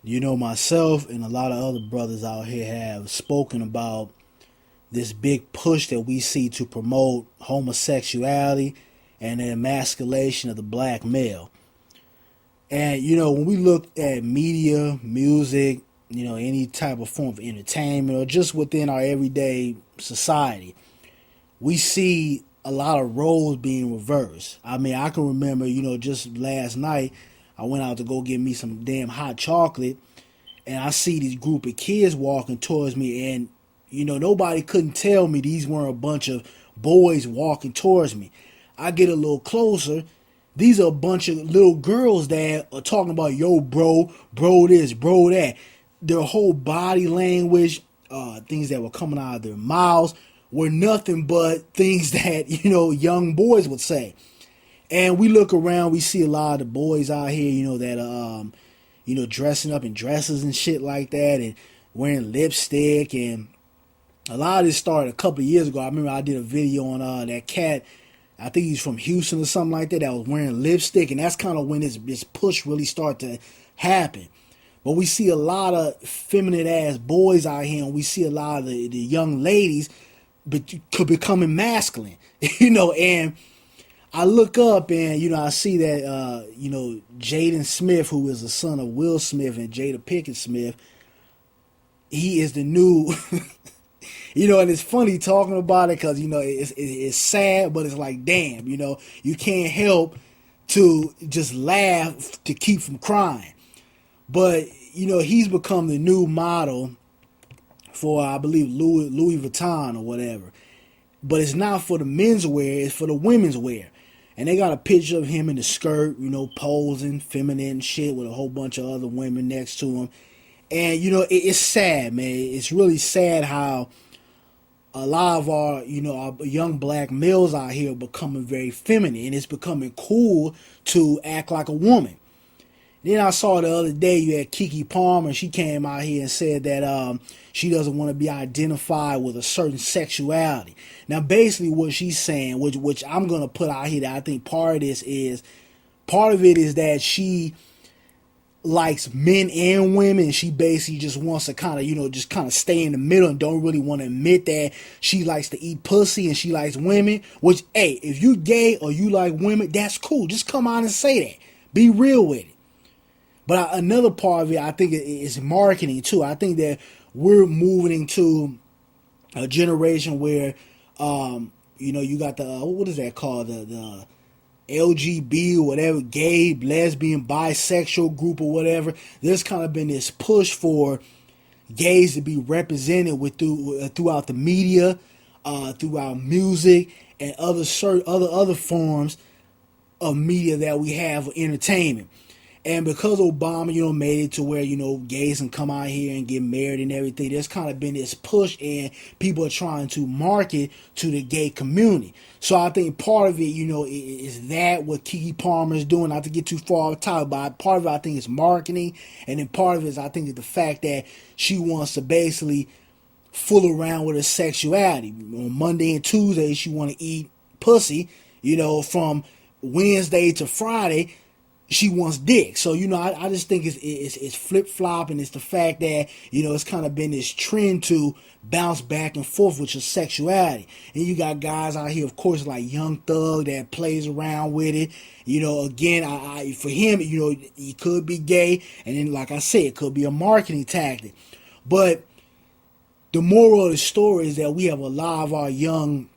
Myself and a lot of other brothers out here have spoken about this big push that we see to promote homosexuality and the emasculation of the black male. And, when we look at media, music, any type of form of entertainment or just within our everyday society, we see a lot of roles being reversed. I mean, I can remember, just last night, I went out to go get me some damn hot chocolate, and I see these group of kids walking towards me, and, nobody couldn't tell me these weren't a bunch of boys walking towards me. I get a little closer. These are a bunch of little girls that are talking about, yo, bro this, bro that. Their whole body language, things that were coming out of their mouths were nothing but things that, young boys would say. And we look around, we see a lot of the boys out here, that, dressing up in dresses and shit like that and wearing lipstick. And a lot of this started a couple of years ago. I remember I did a video on that cat. I think he's from Houston or something like that was wearing lipstick. And that's kind of when this push really started to happen. But we see a lot of feminine ass boys out here, and we see a lot of the young ladies becoming masculine, and I look up and, I see that, Jaden Smith, who is the son of Will Smith and Jada Pinkett Smith, he is the new, and it's funny talking about it because, it's sad, but it's like, damn, you can't help to just laugh to keep from crying. But, he's become the new model for, I believe, Louis Vuitton or whatever. But it's not for the men's wear, it's for the women's wear. And they got a picture of him in the skirt, posing, feminine shit with a whole bunch of other women next to him. And, it's sad, man. It's really sad how a lot of our young black males out here are becoming very feminine. And it's becoming cool to act like a woman. Then I saw the other day you had Keke Palmer. She came out here and said that she doesn't want to be identified with a certain sexuality. Now, basically what she's saying, which I'm going to put out here, that I think part of it is that she likes men and women. She basically just wants to kind of stay in the middle and don't really want to admit that she likes to eat pussy and she likes women. Which, hey, if you gay or you like women, that's cool. Just come out and say that. Be real with it. But another part of it, I think, is marketing, too. I think that we're moving into a generation where, you got the, what is that called? The LGB or whatever, gay, lesbian, bisexual group or whatever. There's kind of been this push for gays to be represented throughout the media, throughout music, and other forms of media that we have for entertainment. And because Obama, made it to where, gays can come out here and get married and everything, there's kind of been this push and people are trying to market to the gay community. So I think part of it, is that what Keke Palmer is doing. Not to get too far off topic, but part of it I think is marketing. And then part of it is I think is the fact that she wants to basically fool around with her sexuality. On Monday and Tuesday, she want to eat pussy, from Wednesday to Friday. She wants dick. So, I just think it's flip-flop, and it's the fact that, it's kind of been this trend to bounce back and forth with your sexuality. And you got guys out here, of course, like Young Thug that plays around with it. Again, for him, he could be gay, and then, like I said, it could be a marketing tactic. But the moral of the story is that we have a lot of our young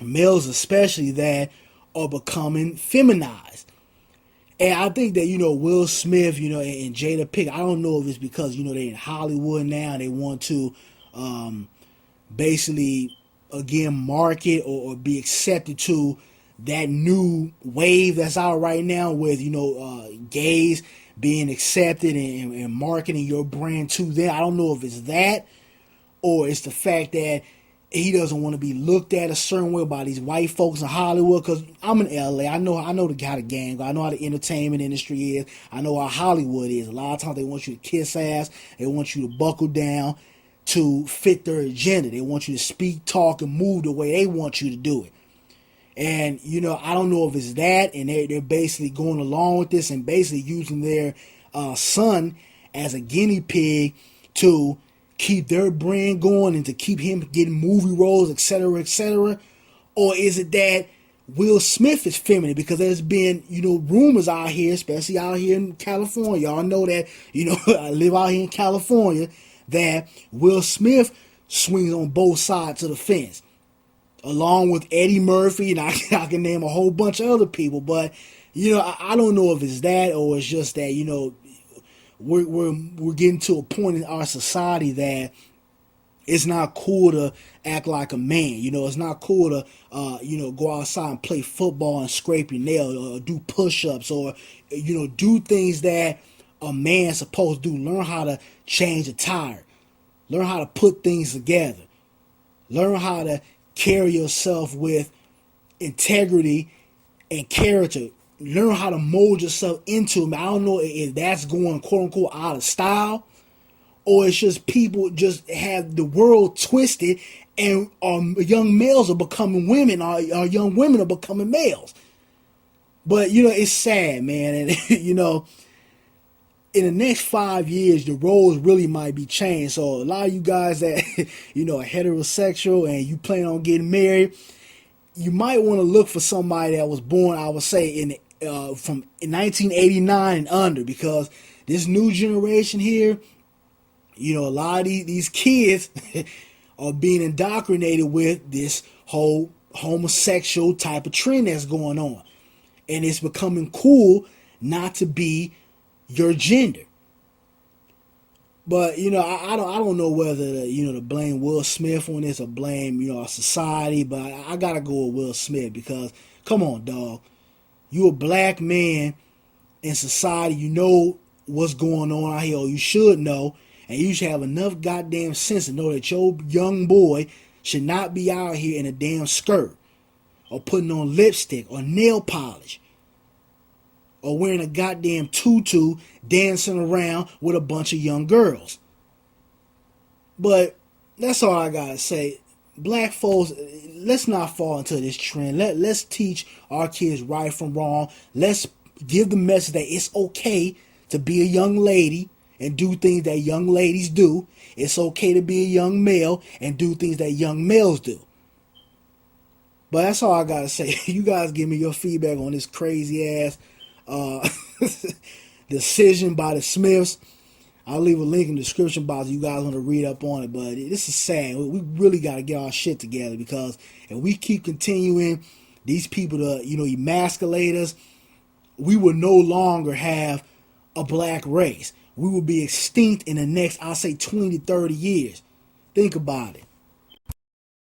males, especially, that are becoming feminized. And I think that, Will Smith, and Jada Pinkett, I don't know if it's because, they're in Hollywood now and they want to basically, again, market or be accepted to that new wave that's out right now with, gays being accepted and marketing your brand to them. I don't know if it's that or it's the fact that he doesn't want to be looked at a certain way by these white folks in Hollywood. Because I'm in LA. I know how the gang. I know how the entertainment industry is. I know how Hollywood is. A lot of times they want you to kiss ass. They want you to buckle down to fit their agenda. They want you to speak, talk, and move the way they want you to do it. And, I don't know if it's that, and they're basically going along with this and basically using their son as a guinea pig to keep their brand going and to keep him getting movie roles, etc., etc.? Or is it that Will Smith is feminine? Because there's been, rumors out here, especially out here in California. Y'all know that, I live out here in California, that Will Smith swings on both sides of the fence, along with Eddie Murphy, and I can name a whole bunch of other people. But, I don't know if it's that or it's just that, we're getting to a point in our society that it's not cool to act like a man. It's not cool to, go outside and play football and scrape your nail or do push-ups or, do things that a man's supposed to do. Learn how to change a tire. Learn how to put things together. Learn how to carry yourself with integrity and character. Learn how to mold yourself into it. I don't know if that's going quote-unquote out of style, or it's just people just have the world twisted and young males are becoming women, or young women are becoming males. But, it's sad, man. And, in the next 5 years, the roles really might be changed. So a lot of you guys that, are heterosexual and you plan on getting married, you might want to look for somebody that was born, I would say, from 1989 and under, because this new generation here, a lot of these kids are being indoctrinated with this whole homosexual type of trend that's going on. And it's becoming cool not to be your gender. But, I don't know whether, to blame Will Smith on this or blame, our society. But I got to go with Will Smith because, come on, dog. You a black man in society. You know what's going on out here, or you should know. And you should have enough goddamn sense to know that your young boy should not be out here in a damn skirt or putting on lipstick or nail polish or wearing a goddamn tutu dancing around with a bunch of young girls. But that's all I gotta say. Black folks, let's not fall into this trend. Let's teach our kids right from wrong. Let's give the message that it's okay to be a young lady and do things that young ladies do. It's okay to be a young male and do things that young males do. But that's all I gotta say. You guys give me your feedback on this crazy ass decision by the Smiths. I'll leave a link in the description box if you guys want to read up on it. But this is sad. We really got to get our shit together, because if we keep continuing these people to, emasculate us, we will no longer have a black race. We will be extinct in the next, I'll say, 20 to 30 years. Think about it.